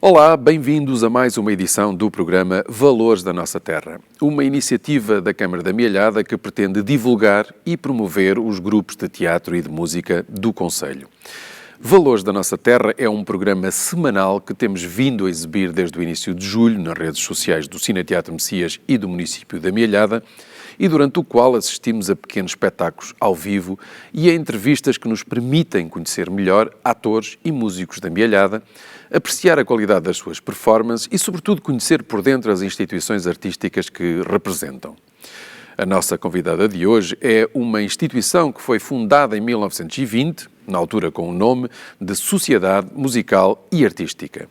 Olá, bem-vindos a mais uma edição do programa Valores da Nossa Terra, uma iniciativa da Câmara da Mielhada que pretende divulgar e promover os grupos de teatro e de música do concelho. Valores da Nossa Terra é um programa semanal que temos vindo a exibir desde o início de julho nas redes sociais do Cine Teatro Messias e do município da Mielhada, e durante o qual assistimos a pequenos espetáculos ao vivo e a entrevistas que nos permitem conhecer melhor atores e músicos da Mielhada, apreciar a qualidade das suas performances e, sobretudo, conhecer por dentro as instituições artísticas que representam. A nossa convidada de hoje é uma instituição que foi fundada em 1920, na altura com o nome de Sociedade Musical e Artística.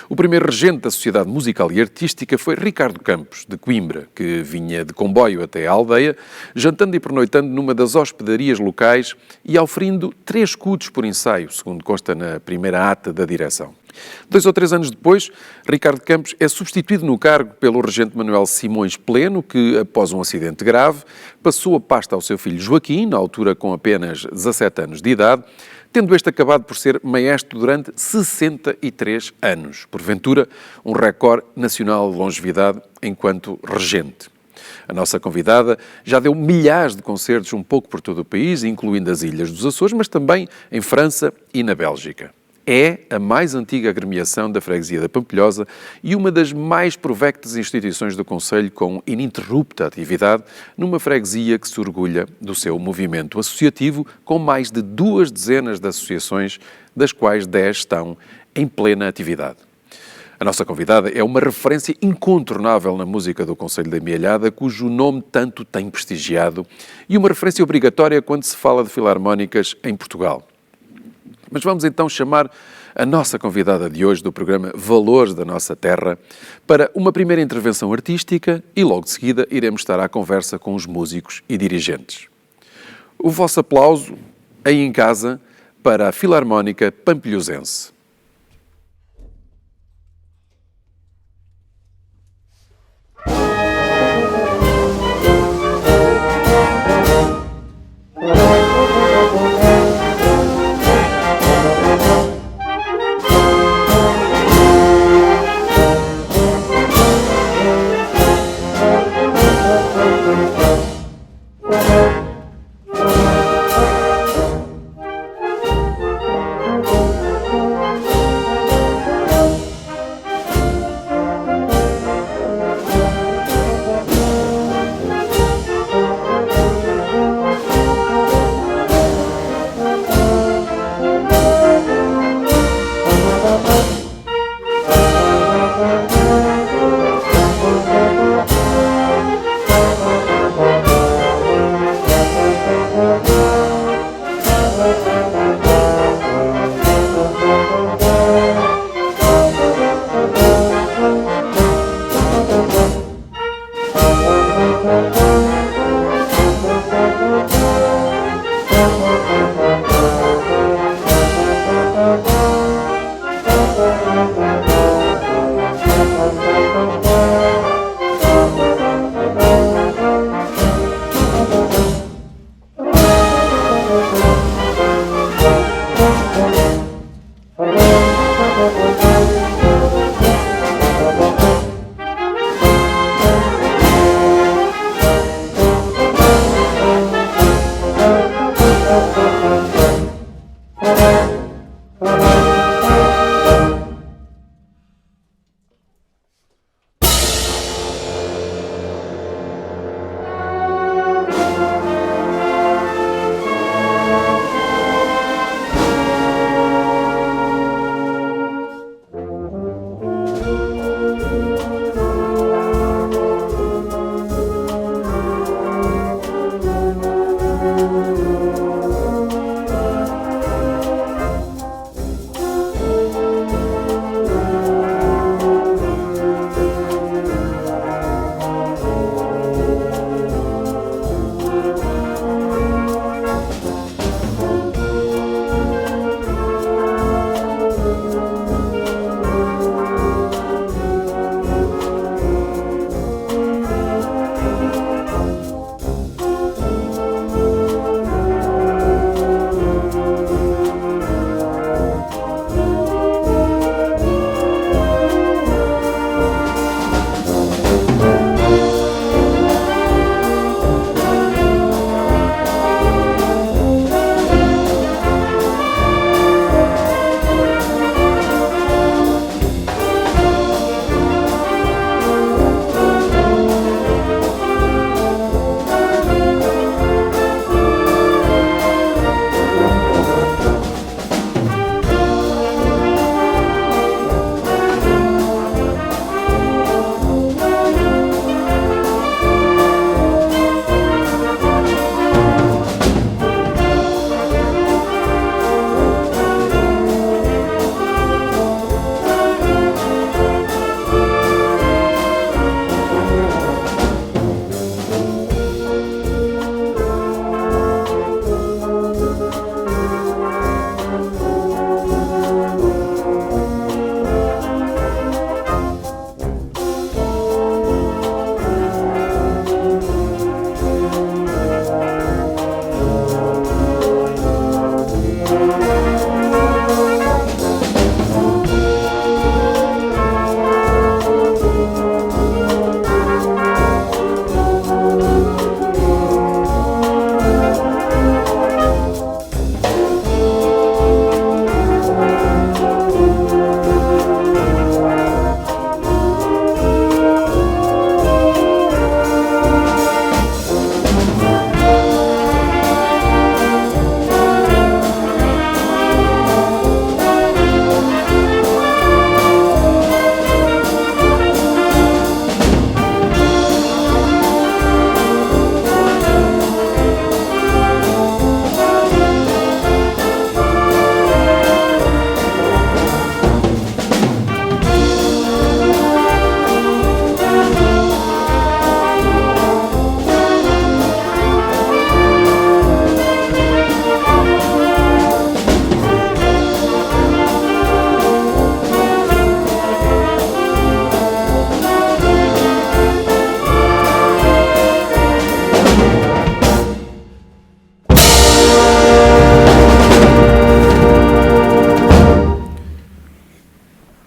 O primeiro regente da Sociedade Musical e Artística foi Ricardo Campos, de Coimbra, que vinha de comboio até à aldeia, jantando e pernoitando numa das hospedarias locais e auferindo 3 escudos por ensaio, segundo consta na primeira ata da direção. 2 ou 3 anos depois, Ricardo Campos é substituído no cargo pelo regente Manuel Simões Pleno, que, após um acidente grave, passou a pasta ao seu filho Joaquim, na altura com apenas 17 anos de idade, tendo este acabado por ser maestro durante 63 anos, porventura um recorde nacional de longevidade enquanto regente. A nossa convidada já deu milhares de concertos um pouco por todo o país, incluindo as Ilhas dos Açores, mas também em França e na Bélgica. É a mais antiga agremiação da freguesia da Pampilhosa e uma das mais provectas instituições do concelho com ininterrupta atividade numa freguesia que se orgulha do seu movimento associativo com mais de 2 dezenas de associações, das quais 10 estão em plena atividade. A nossa convidada é uma referência incontornável na música do concelho da Mielhada, cujo nome tanto tem prestigiado, e uma referência obrigatória quando se fala de filarmónicas em Portugal. Mas vamos então chamar a nossa convidada de hoje do programa Valores da Nossa Terra para uma primeira intervenção artística e logo de seguida iremos estar à conversa com os músicos e dirigentes. O vosso aplauso aí em casa para a Filarmónica Pampilhosense.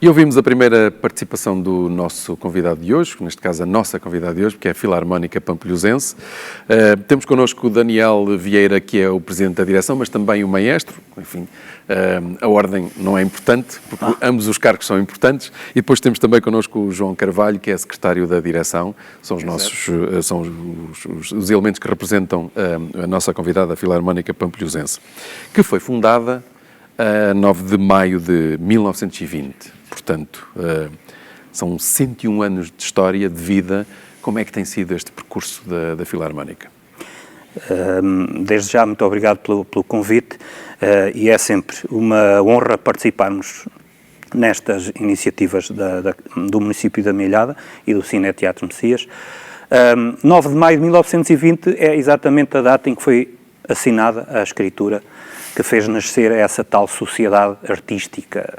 E ouvimos a primeira participação do nosso convidado de hoje, neste caso a nossa convidada de hoje, que é a Filarmónica Pampilhosense. Temos connosco o Daniel Vieira, que é o Presidente da Direção, mas também o Maestro. Enfim, a ordem não é importante, porque ambos os cargos são importantes. E depois temos também connosco o João Carvalho, que é Secretário da Direção. São os elementos que representam a nossa convidada, a Filarmónica Pampilhosense, que foi fundada a 9 de maio de 1920. Portanto, são 101 anos de história, de vida. Como é que tem sido este percurso da Filarmónica? Desde já, muito obrigado pelo convite, e é sempre uma honra participarmos nestas iniciativas do município da Mielhada e do Cine Teatro Messias. 9 de maio de 1920 é exatamente a data em que foi assinada a escritura que fez nascer essa tal sociedade artística,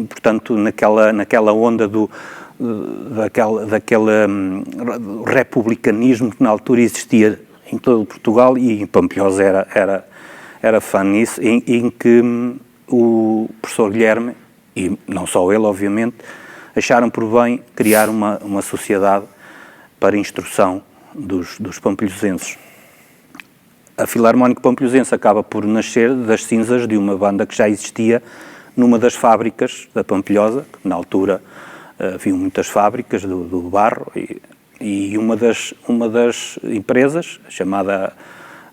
portanto, naquela onda daquele republicanismo que na altura existia em todo Portugal, e em Pampilhosa era fã nisso, em que o professor Guilherme, e não só ele, obviamente, acharam por bem criar uma sociedade para instrução dos pampilhosenses. A Filarmónica Pampilhosense acaba por nascer das cinzas de uma banda que já existia numa das fábricas da Pampilhosa, que na altura havia muitas fábricas do barro, e uma das empresas, chamada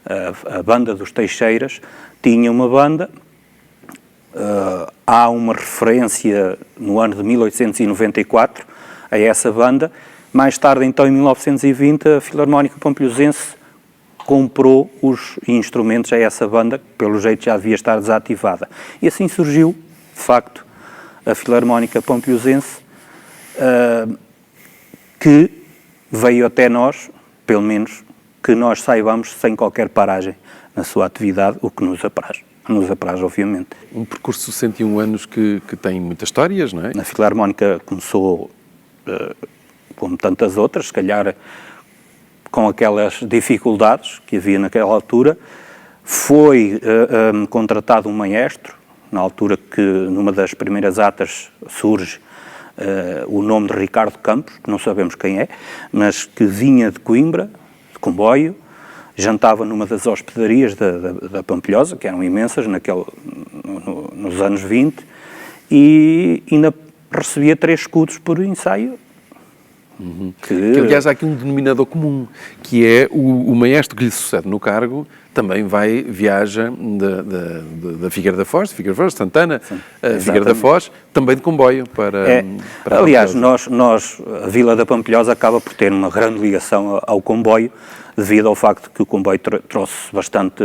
a Banda dos Teixeiras, tinha uma banda. Há uma referência no ano de 1894 a essa banda. Mais tarde, então, em 1920, a Filarmónica Pampilhosense comprou os instrumentos a essa banda, que pelo jeito já devia estar desativada. E assim surgiu, de facto, a Filarmónica Pampilhosense, que veio até nós, pelo menos que nós saibamos, sem qualquer paragem na sua atividade, o que nos apraz, obviamente. Um percurso de 101 anos que tem muitas histórias, não é? A Filarmónica começou, como tantas outras, se calhar com aquelas dificuldades que havia naquela altura. Foi contratado um maestro, na altura que numa das primeiras atas surge o nome de Ricardo Campos, que não sabemos quem é, mas que vinha de Coimbra, de comboio, jantava numa das hospedarias da Pampilhosa, que eram imensas nos anos 20, e ainda recebia 3 escudos por ensaio. Que, aliás, há aqui um denominador comum, que é o maestro que lhe sucede no cargo também viaja da Figueira da Foz, Santana, Figueira da Foz, também de comboio para aliás, a Vila da Pampilhosa acaba por ter uma grande ligação ao comboio, devido ao facto que o comboio trouxe bastante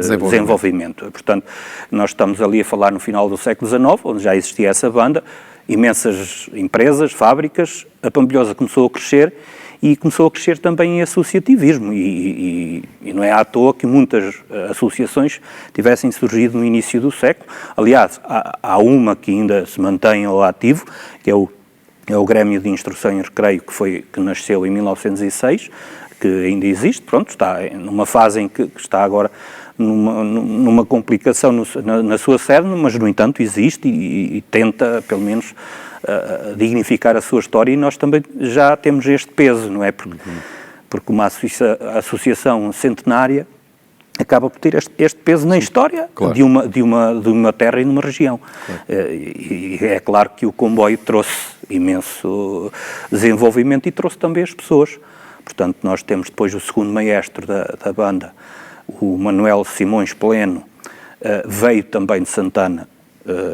desenvolvimento. Portanto, nós estamos ali a falar no final do século XIX, onde já existia essa banda, imensas empresas, fábricas, a Pampilhosa começou a crescer e começou a crescer também em associativismo e não é à toa que muitas associações tivessem surgido no início do século. Aliás, há uma que ainda se mantém ao ativo, que é o Grêmio de Instrução e Recreio, que nasceu em 1906, que ainda existe, pronto, está numa fase em que está agora numa complicação na sua sede, mas, no entanto, existe e tenta, pelo menos, dignificar a sua história, e nós também já temos este peso, não é? Porque uma associação centenária acaba por ter este peso na história, claro, de uma terra e numa região. Claro. E é claro que o comboio trouxe imenso desenvolvimento e trouxe também as pessoas. Portanto, nós temos depois o segundo maestro da banda, o Manuel Simões Pleno, veio também de Santana.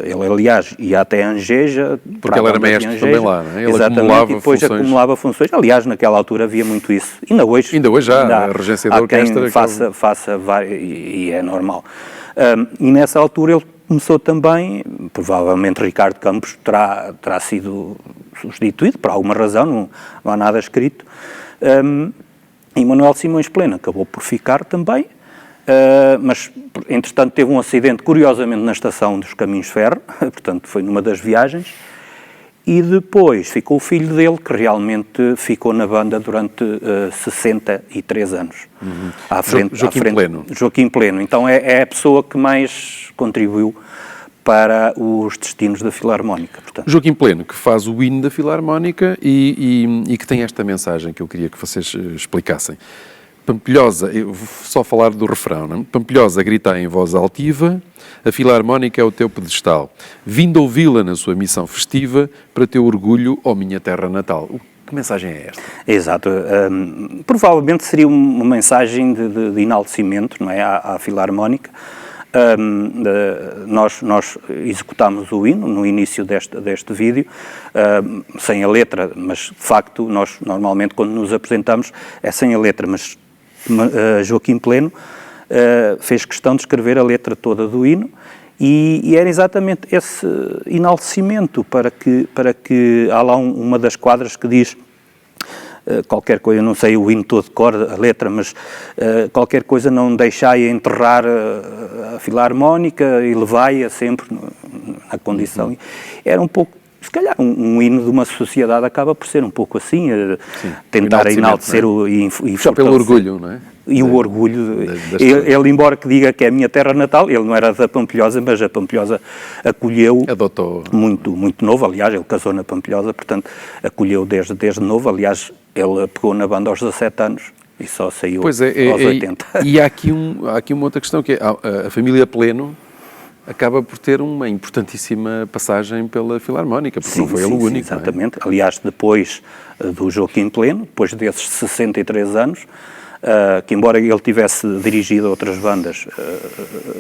Ele, aliás, ia até Angeja. Porque ele era maestro também lá, não é? Ele exatamente, e depois acumulava funções. Aliás, naquela altura havia muito isso. Ainda hoje já, a regência da orquestra. Faça e é normal. E nessa altura ele começou também, provavelmente Ricardo Campos terá sido substituído, por alguma razão, não há nada escrito. E Manuel Simões Pleno acabou por ficar também, mas, entretanto, teve um acidente, curiosamente, na estação dos Caminhos de Ferro, portanto, foi numa das viagens, e depois ficou o filho dele, que realmente ficou na banda durante 63 anos. Joaquim Pleno. Joaquim Pleno. Então, é a pessoa que mais contribuiu para os destinos da Filarmónica. Portanto. Joaquim Pleno, que faz o hino da Filarmónica e que tem esta mensagem que eu queria que vocês explicassem. Pampilhosa, eu vou só falar do refrão, não é? Pampilhosa, grita em voz altiva, a Filarmónica é o teu pedestal. Vindo ouvi-la na sua missão festiva, para teu orgulho, ó minha terra natal. Que mensagem é esta? Exato. Provavelmente seria uma mensagem de enaltecimento, não é, à Filarmónica. Nós executámos o hino no início deste vídeo, sem a letra, mas de facto nós normalmente quando nos apresentamos é sem a letra, mas Joaquim Pleno fez questão de escrever a letra toda do hino e era exatamente esse enaltecimento para que há lá uma das quadras que diz qualquer coisa, não sei o hino todo de cor, a letra, mas qualquer coisa não deixai enterrar a Filarmónica e levai-a sempre na condição. Era um pouco, se calhar, um hino de uma sociedade acaba por ser um pouco assim, tentar enaltecer e só pelo orgulho, não é? E o orgulho, ele embora que diga que é a minha terra natal, ele não era da Pampilhosa, mas a Pampilhosa acolheu muito novo, aliás, ele casou na Pampilhosa, portanto, acolheu desde novo, aliás, ele pegou na banda aos 17 anos e só saiu aos 80. E há aqui uma outra questão, que é a família Pleno acaba por ter uma importantíssima passagem pela Filarmónica, porque não foi ele o único. Sim, exatamente. É? Aliás, depois do Joaquim Pleno, depois desses 63 anos, que embora ele tivesse dirigido outras bandas,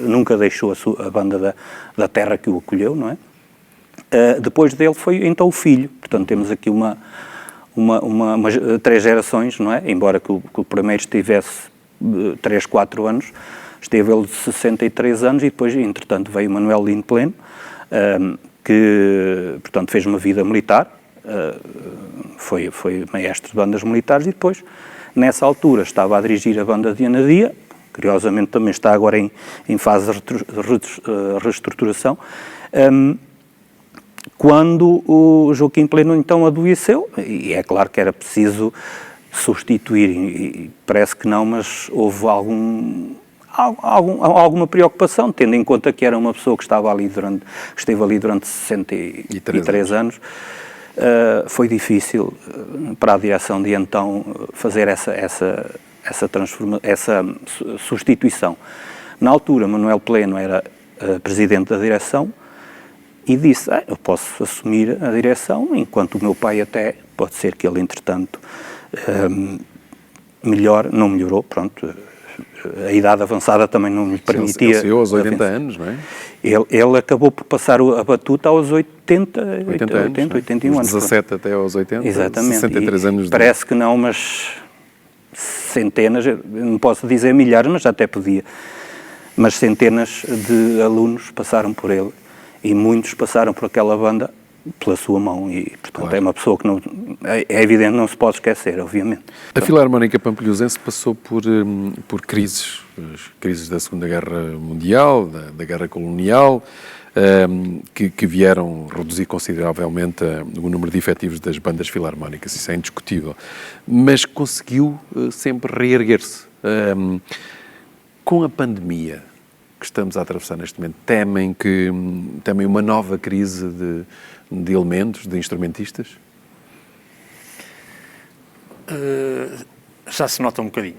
nunca deixou a banda da terra que o acolheu, não é? Depois dele foi então o filho, portanto temos aqui umas 3 gerações, não é? Embora que o primeiro estivesse 3, 4 anos, esteve ele de 63 anos e depois, entretanto, veio Manuel Lino Pleno, que, portanto, fez uma vida militar, foi maestro de bandas militares e depois, nessa altura, estava a dirigir a banda de Anadia, curiosamente também está agora em fase de reestruturação, quando o Joaquim Pleno então adoeceu, e é claro que era preciso substituir, e parece que não, mas houve alguma preocupação, tendo em conta que era uma pessoa que esteve ali durante 63 anos. Foi difícil para a direção de então fazer essa substituição. Na altura, Manuel Pleno era presidente da direção e disse, eu posso assumir a direção, enquanto o meu pai até, pode ser que ele, entretanto, não melhorou, pronto, a idade avançada também não lhe permitia... Ele saiu aos 80 anos, não é? Ele acabou por passar a batuta aos 81 anos. 17 até aos 80, exatamente. 63 anos. Parece que não, mas centenas, não posso dizer milhares, mas até podia. Mas centenas de alunos passaram por ele e muitos passaram por aquela banda pela sua mão e, portanto, claro. É uma pessoa que não, é evidente, não se pode esquecer, obviamente. A Filarmónica Pampilhosense passou por crises, as crises da Segunda Guerra Mundial, da Guerra Colonial, que vieram reduzir consideravelmente o número de efetivos das bandas filarmónicas, isso é indiscutível, mas conseguiu sempre reerguer-se. Com a pandemia que estamos a atravessar neste momento, temem uma nova crise de elementos, de instrumentistas? Já se nota um bocadinho.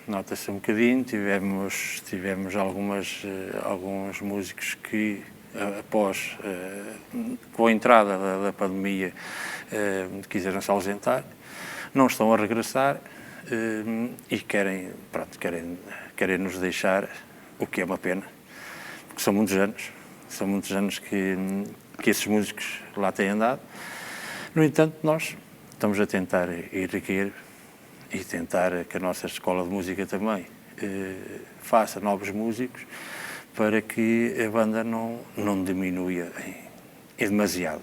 Nota-se um bocadinho. Tivemos alguns músicos que, após, com a entrada da pandemia, quiseram se ausentar, não estão a regressar e querem nos deixar, o que é uma pena, porque são muitos anos que esses músicos lá têm andado. No entanto, nós estamos a tentar erguer e tentar que a nossa escola de música também faça novos músicos para que a banda não diminua em demasiado.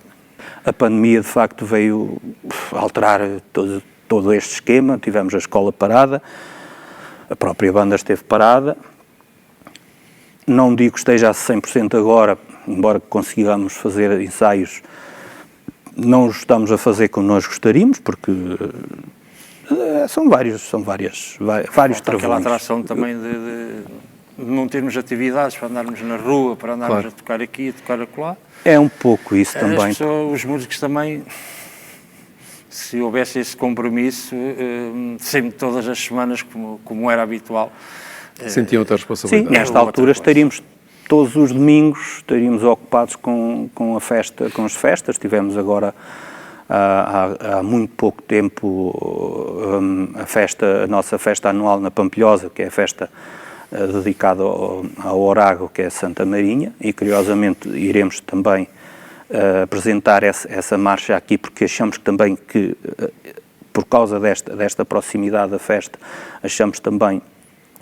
A pandemia, de facto, veio alterar todo este esquema. Tivemos a escola parada, a própria banda esteve parada. Não digo que esteja a 100% agora, embora consigamos fazer ensaios, não os estamos a fazer como nós gostaríamos, porque são vários travões. Aquela atração também não termos atividades para andarmos na rua, para andarmos a tocar aqui, a tocar acolá. É um pouco isso também. Os músicos também, se houvesse esse compromisso, sempre todas as semanas, como era habitual. Sentiam outra responsabilidade. Sim, nesta altura estaríamos todos os domingos, estaríamos ocupados com a festa, com as festas. Tivemos agora, há muito pouco tempo, a nossa festa anual na Pampilhosa, que é a festa dedicado ao Orago, que é Santa Marinha, e curiosamente iremos também apresentar essa marcha aqui, porque achamos também que, por causa desta proximidade da festa, achamos também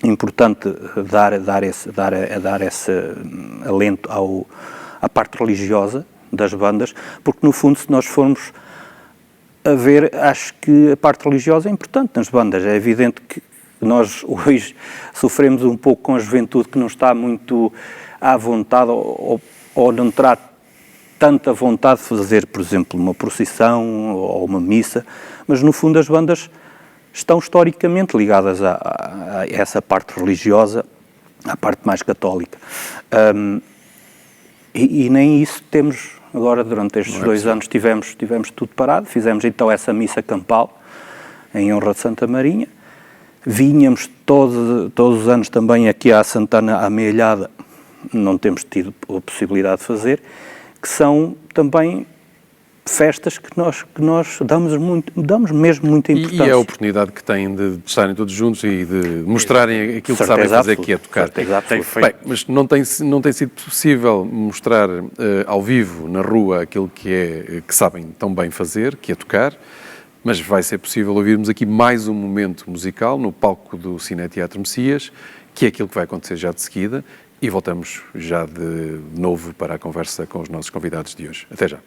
importante dar esse alento à parte religiosa das bandas, porque no fundo, se nós formos a ver, acho que a parte religiosa é importante nas bandas. É evidente que nós hoje sofremos um pouco com a juventude que não está muito à vontade ou não terá tanta vontade de fazer, por exemplo, uma procissão ou uma missa, mas no fundo as bandas estão historicamente ligadas a essa parte religiosa, à parte mais católica. E nem isso temos agora, durante estes 2 anos tivemos tudo parado, fizemos então essa missa campal em honra de Santa Marinha. Vinhamos todos os anos também aqui à Santana Amealhada, não temos tido a possibilidade de fazer, que são também festas que nós damos mesmo muita importância. E é a oportunidade que têm de estarem todos juntos e de mostrarem aquilo que sabem fazer, que é tocar. Bem, mas não tem sido possível mostrar ao vivo, na rua, aquilo que sabem tão bem fazer, que é tocar. Mas vai ser possível ouvirmos aqui mais um momento musical no palco do Cineteatro Messias, que é aquilo que vai acontecer já de seguida, e voltamos já de novo para a conversa com os nossos convidados de hoje. Até já.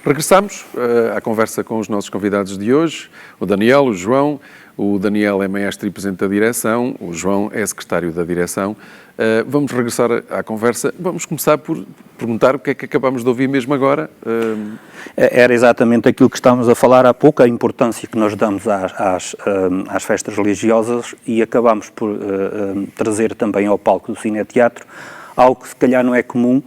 Regressamos à conversa com os nossos convidados de hoje, o Daniel, o João. O Daniel é maestro e presidente da direção, o João é secretário da direção. Vamos regressar à conversa. Vamos começar por perguntar o que é que acabamos de ouvir mesmo agora. Era exatamente aquilo que estávamos a falar há pouco, a importância que nós damos às festas religiosas, e acabamos por trazer também ao palco do Cineteatro algo que se calhar não é comum,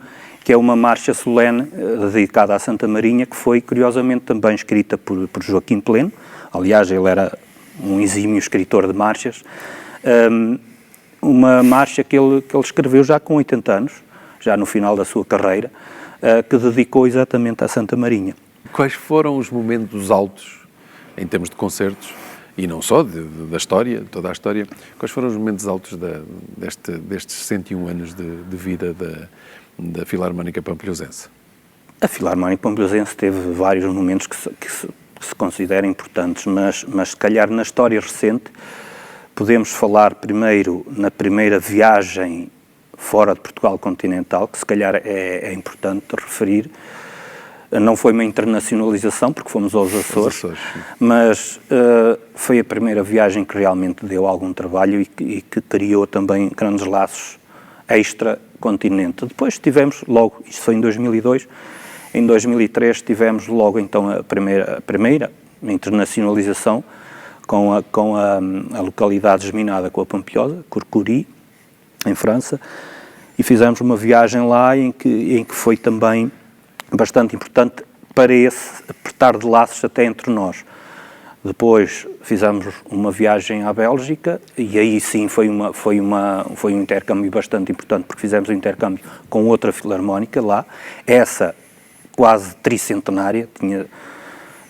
que é uma marcha solene dedicada à Santa Marinha, que foi curiosamente também escrita por Joaquim Pleno. Aliás, ele era um exímio escritor de marchas. Uma marcha que ele escreveu já com 80 anos, já no final da sua carreira, que dedicou exatamente à Santa Marinha. Quais foram os momentos altos, em termos de concertos, e não só, da história, toda a história, quais foram os momentos altos destes 101 anos de vida da Filarmónica Pampilhosense? A Filarmónica Pampilhosense teve vários momentos que se consideram importantes, mas se calhar na história recente podemos falar primeiro na primeira viagem fora de Portugal continental, que se calhar é importante referir. Não foi uma internacionalização, porque fomos aos Açores, mas foi a primeira viagem que realmente deu algum trabalho e que criou também grandes laços extra-continente. Depois tivemos logo, isto foi em 2002, em 2003 tivemos logo então a primeira internacionalização com a localidade geminada com a Pampilhosa, Corcuri, em França, e fizemos uma viagem lá em que foi também bastante importante para esse apertar de laços até entre nós. Depois fizemos uma viagem à Bélgica e aí sim foi um intercâmbio bastante importante, porque fizemos um intercâmbio com outra filarmónica lá, essa quase tricentenária,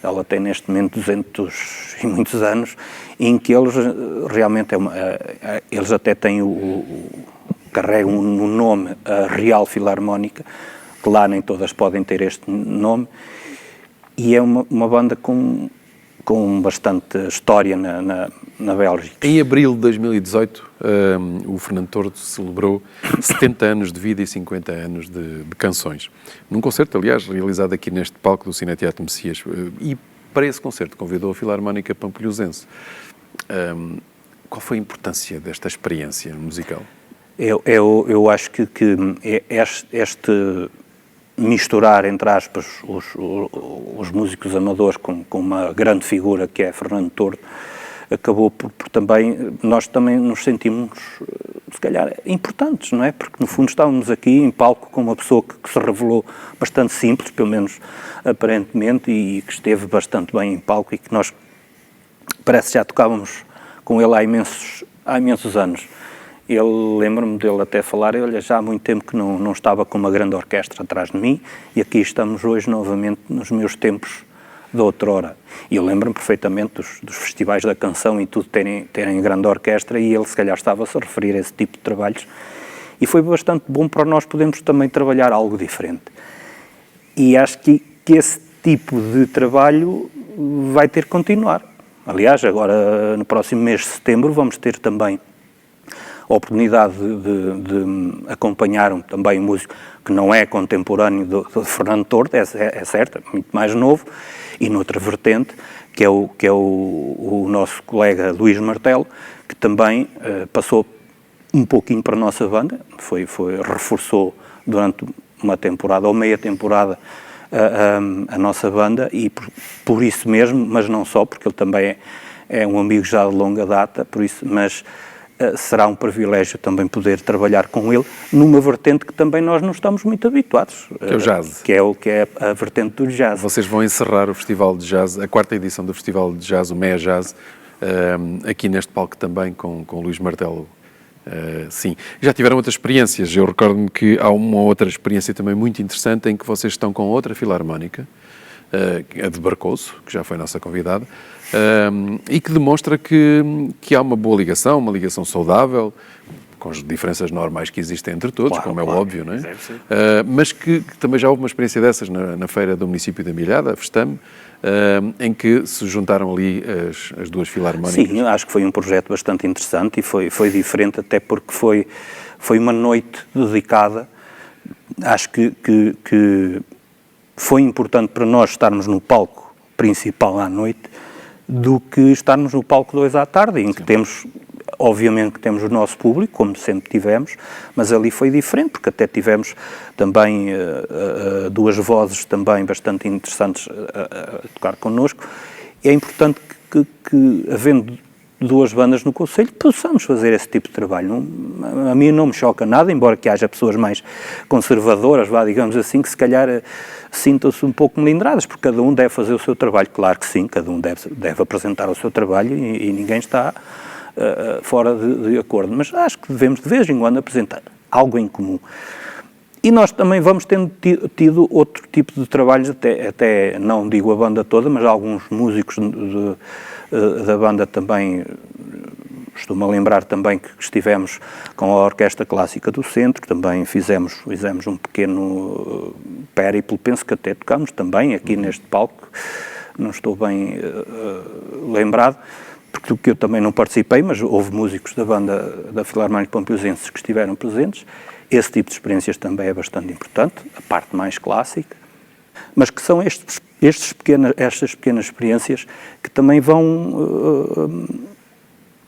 ela tem neste momento 200 e muitos anos, em que eles realmente eles até têm carregam no nome a Real Filarmónica, que lá nem todas podem ter este nome, e é uma banda com bastante história na Bélgica. Em abril de 2018, o Fernando Tordo celebrou 70 anos de vida e 50 anos de canções. Num concerto, aliás, realizado aqui neste palco do Cineteatro Messias. E para esse concerto convidou a Filarmónica Pampilhosense. Qual foi a importância desta experiência musical? Eu acho que este misturar, entre aspas, os músicos amadores com uma grande figura que é Fernando Tordo, acabou por também, nós também nos sentimos, se calhar, importantes, não é? Porque no fundo estávamos aqui em palco com uma pessoa que se revelou bastante simples, pelo menos aparentemente, e que esteve bastante bem em palco e que nós, parece, já tocávamos com ele há imensos anos. Lembro-me dele até falar, olha, já há muito tempo que não estava com uma grande orquestra atrás de mim e aqui estamos hoje novamente nos meus tempos de outrora. E eu lembro-me perfeitamente dos festivais da canção e tudo terem grande orquestra, e ele se calhar estava-se a referir a esse tipo de trabalhos, e foi bastante bom para nós podermos também trabalhar algo diferente. E acho que esse tipo de trabalho vai ter que continuar. Aliás, agora no próximo mês de setembro vamos ter também a oportunidade de acompanhar também um músico que não é contemporâneo do Fernando Tordo, é certo, é muito mais novo, e noutra vertente, que é o nosso colega Luís Martelo, que também passou um pouquinho para a nossa banda, reforçou durante uma temporada ou meia temporada a nossa banda, e por isso mesmo, mas não só, porque ele também é um amigo já de longa data, por isso, mas será um privilégio também poder trabalhar com ele numa vertente que também nós não estamos muito habituados. Que é o jazz. Que é a vertente do jazz. Vocês vão encerrar o Festival de Jazz, a 4ª edição do Festival de Jazz, o Meia Jazz, aqui neste palco também com o Luís Martelo. Sim. Já tiveram outras experiências. Eu recordo-me que há uma outra experiência também muito interessante em que vocês estão com outra filarmónica, a de Barcoso, que já foi a nossa convidada, e que demonstra que há uma boa ligação, uma ligação saudável, com as diferenças normais que existem entre todos, claro, como é óbvio, não é? Mas que também já houve uma experiência dessas na feira do município da Milhada, a Festame, em que se juntaram ali as duas filarmónicas. Sim, acho que foi um projeto bastante interessante e foi diferente, até porque foi uma noite dedicada. Acho que foi importante para nós estarmos no palco principal à noite do que estarmos no palco 2 à tarde, em que temos, obviamente que temos o nosso público, como sempre tivemos, mas ali foi diferente, porque até tivemos também duas vozes também bastante interessantes a tocar connosco. É importante que havendo duas bandas no Conselho, possamos fazer esse tipo de trabalho. A mim não me choca nada, embora que haja pessoas mais conservadoras, digamos assim, que se calhar sintam-se um pouco melindradas, porque cada um deve fazer o seu trabalho. Claro que sim, cada um deve apresentar o seu trabalho e ninguém está fora de acordo, mas acho que devemos de vez em quando apresentar algo em comum. E nós também vamos tendo tido outro tipo de trabalhos, até não digo a banda toda, mas alguns músicos da banda também. Estou-me a lembrar também que estivemos com a Orquestra Clássica do Centro, também fizemos um pequeno périplo, penso que até tocámos também aqui neste palco, não estou bem lembrado, porque eu também não participei, mas houve músicos da banda da Filarmónica Pampilhosense que estiveram presentes. Esse tipo de experiências também é bastante importante, a parte mais clássica, mas que são estas pequenas experiências que também vão,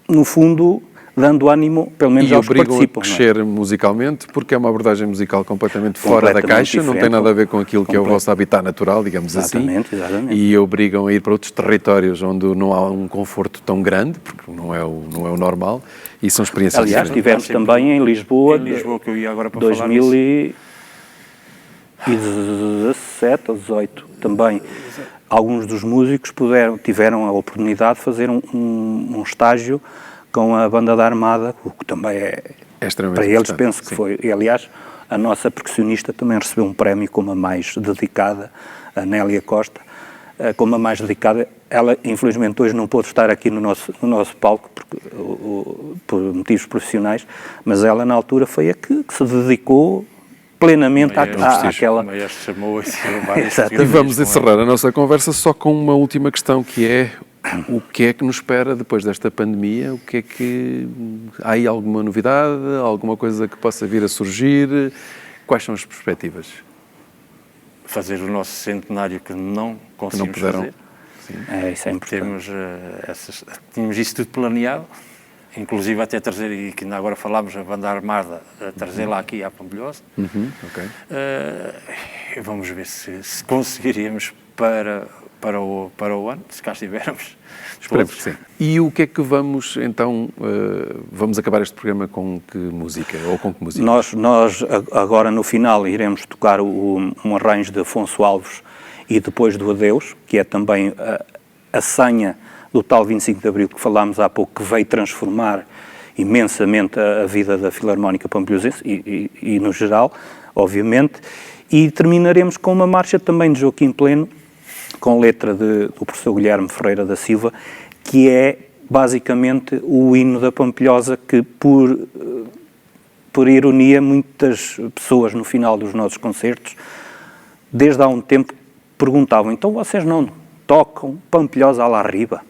no fundo, dando ânimo, pelo menos aos que participam. E obrigam a crescer musicalmente, porque é uma abordagem musical completamente fora da caixa, não tem nada a ver com aquilo que é o vosso habitat natural, digamos exatamente. E obrigam a ir para outros territórios onde não há um conforto tão grande, porque não é o normal, e são experiências diferentes. Aliás, tivemos também em Lisboa, que eu ia agora para 2017 ou 2018, também. Alguns dos músicos tiveram a oportunidade de fazer um estágio com a Banda da Armada, o que também é para eles, penso que foi. E, aliás, a nossa percussionista também recebeu um prémio como a mais dedicada, a Nélia Costa, como a mais dedicada. Ela, infelizmente, hoje não pôde estar aqui no nosso palco por motivos profissionais, mas ela, na altura, foi a que se dedicou plenamente àquela... E vamos encerrar a nossa conversa só com uma última questão, que é o que é que nos espera depois desta pandemia? O que é que... Há aí alguma novidade? Alguma coisa que possa vir a surgir? Quais são as perspectivas? Fazer o nosso centenário que não conseguimos fazer. Sim. Isso é importante. Tínhamos isso tudo planeado. Inclusive até trazer, e que ainda agora falámos, a Banda Armada, trazê-la aqui à Pampilhosa. Vamos ver se conseguiríamos para o ano, se cá estivermos. Esperemos que sim. E o que é que vamos, então, vamos acabar este programa com que música? Ou com que música? Nós agora no final iremos tocar um arranjo de Afonso Alves e depois do Adeus, que é também a senha do tal 25 de Abril que falámos há pouco, que veio transformar imensamente a vida da Filarmónica Pampilhosense e no geral, obviamente, e terminaremos com uma marcha também de Joaquim Pleno, com letra do professor Guilherme Ferreira da Silva, que é basicamente o hino da Pampilhosa que, por ironia, muitas pessoas no final dos nossos concertos, desde há um tempo, perguntavam, então vocês não tocam Pampilhosa à la Riba?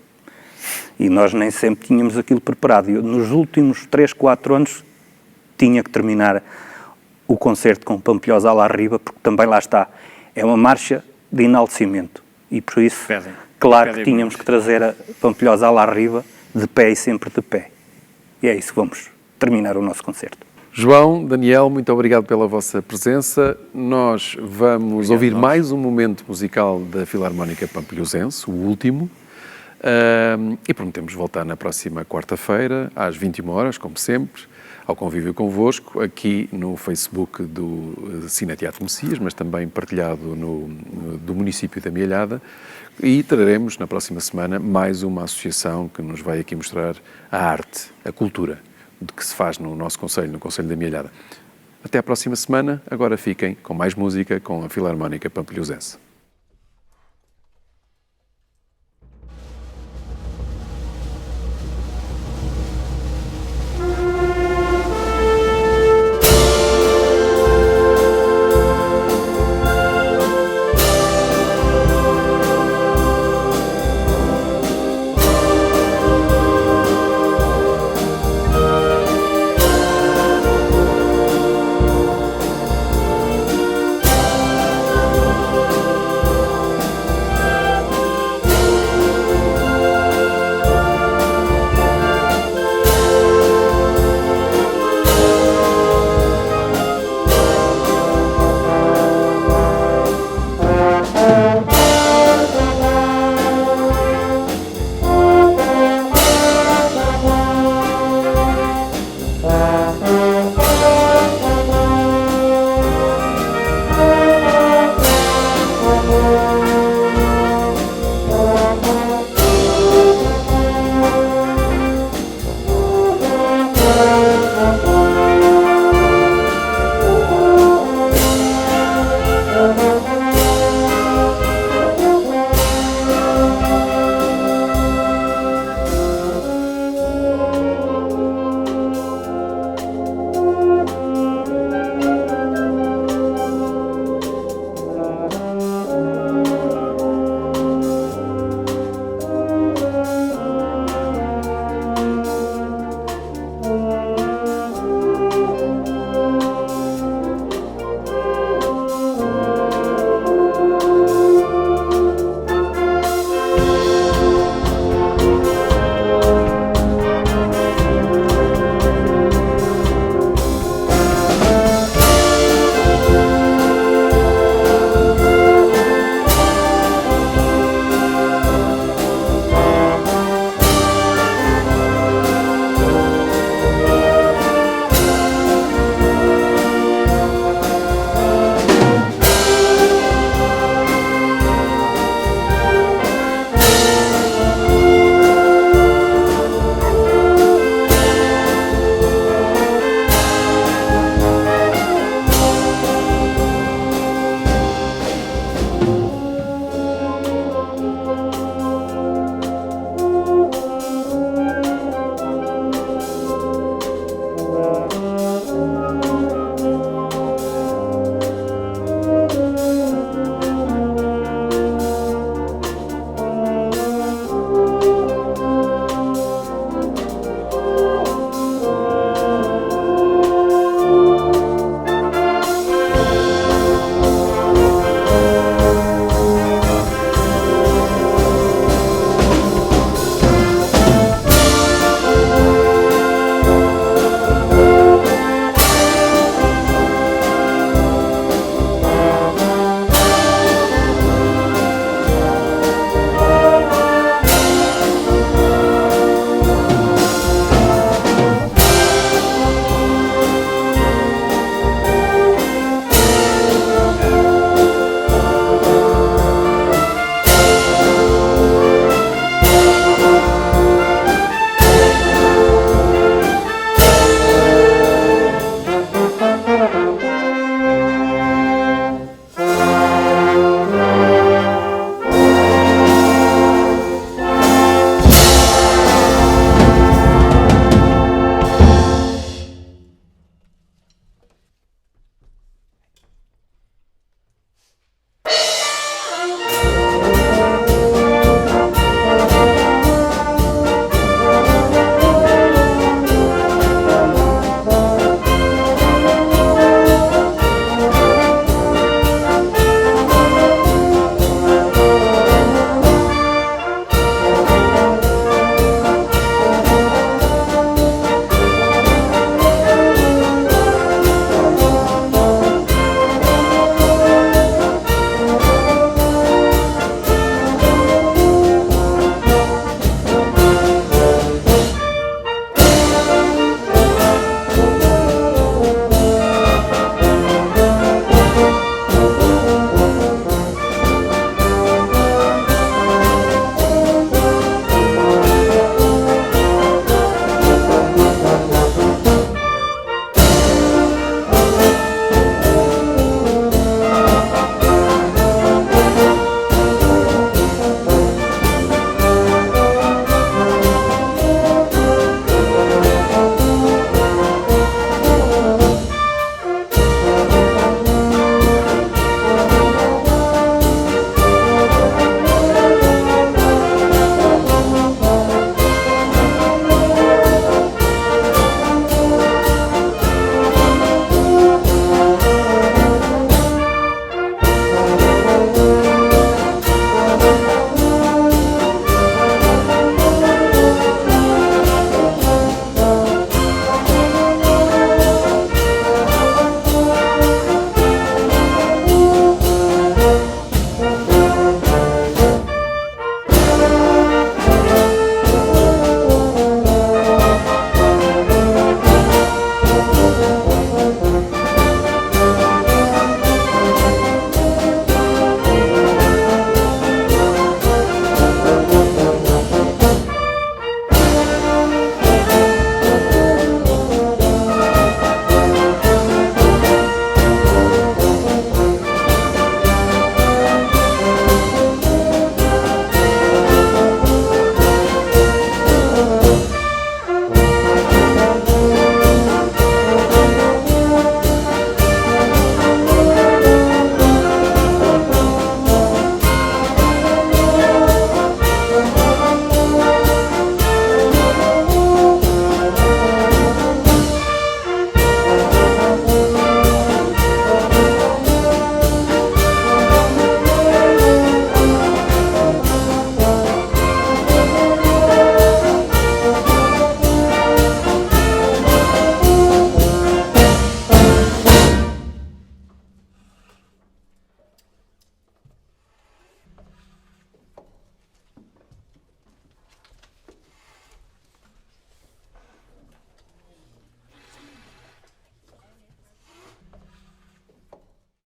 E nós nem sempre tínhamos aquilo preparado. Eu, nos últimos 3, 4 anos, tinha que terminar o concerto com Pampilhosa à la Riba, porque também lá está. É uma marcha de enaltecimento. E por isso, claro que tínhamos que trazer a Pampilhosa à la Riba de pé e sempre de pé. E é isso que vamos terminar o nosso concerto. João, Daniel, muito obrigado pela vossa presença. Nós vamos ouvir mais um momento musical da Filarmónica Pampilhosense, o último. E prometemos voltar na próxima quarta-feira, às 21 horas, como sempre, ao convívio convosco, aqui no Facebook do Cine Teatro Messias, mas também partilhado do município da Amealhada, e traremos na próxima semana mais uma associação que nos vai aqui mostrar a arte, a cultura, de que se faz no nosso concelho, no Concelho da Amealhada. Até à próxima semana, agora fiquem com mais música com a Filarmónica Pampilhosense.